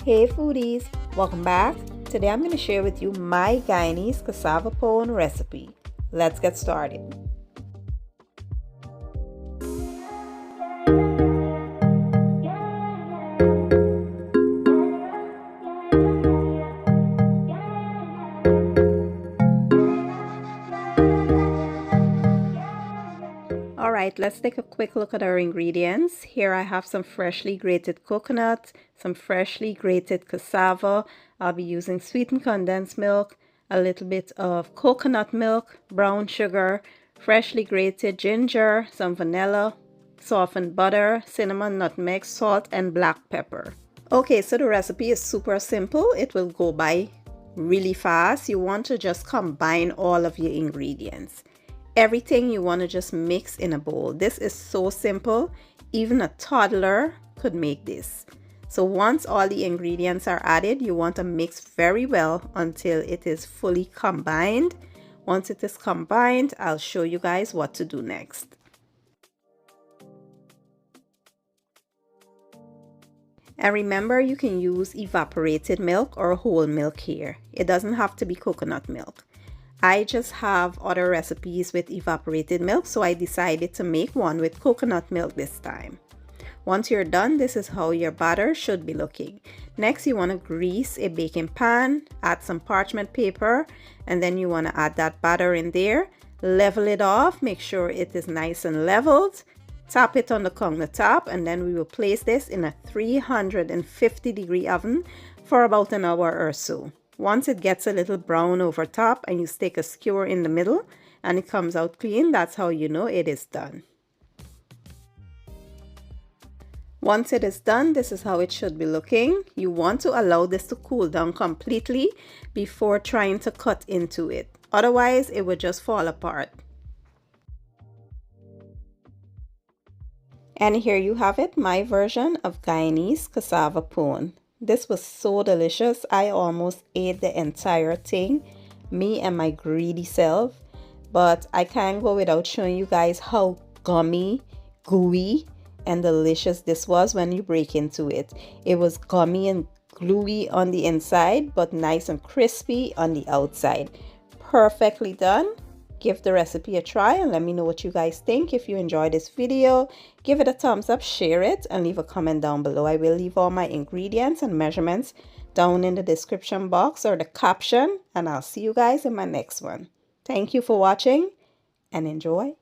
Hey foodies, welcome back. Today I'm going to share with you my Guyanese cassava pone recipe. Let's get started. Alright, let's take a quick look at our ingredients. Here I have some freshly grated coconut, some freshly grated cassava. I'll be using sweetened condensed milk, a little bit of coconut milk, brown sugar, freshly grated ginger, some vanilla, softened butter, cinnamon, nutmeg, salt, and black pepper. Okay, so the recipe is super simple. It will go by really fast. You want to just combine all of your ingredients. Everything you want to just mix in a bowl. This is so simple. Even a toddler could make this. So once all the ingredients are added, you want to mix very well until it is fully combined. Once it is combined, I'll show you guys what to do next. And remember, you can use evaporated milk or whole milk here. It doesn't have to be coconut milk. I just have other recipes with evaporated milk, so I decided to make one with coconut milk this time. Once you're done, this is how your batter should be looking. Next, you want to grease a baking pan, add some parchment paper, and then you want to add that batter in there. Level it off, make sure it is nice and leveled. Tap it on the countertop, and then we will place this in a 350-degree oven for about an hour or so. Once it gets a little brown over top and you stick a skewer in the middle and it comes out clean, that's how you know it is done. Once it is done, this is how it should be looking. You want to allow this to cool down completely before trying to cut into it. Otherwise, it would just fall apart. And here you have it, my version of Guyanese cassava pone. This was so delicious. I almost ate the entire thing, me and my greedy self. But I can't go without showing you guys how gummy, gooey, and delicious this was when you break into it. It was gummy and gluey on the inside, but nice and crispy on the outside. Perfectly done. Give the recipe a try and let me know what you guys think. If you enjoyed this video, give it a thumbs up, share it, and leave a comment down below. I will leave all my ingredients and measurements down in the description box or the caption, and I'll see you guys in my next one. Thank you for watching and enjoy.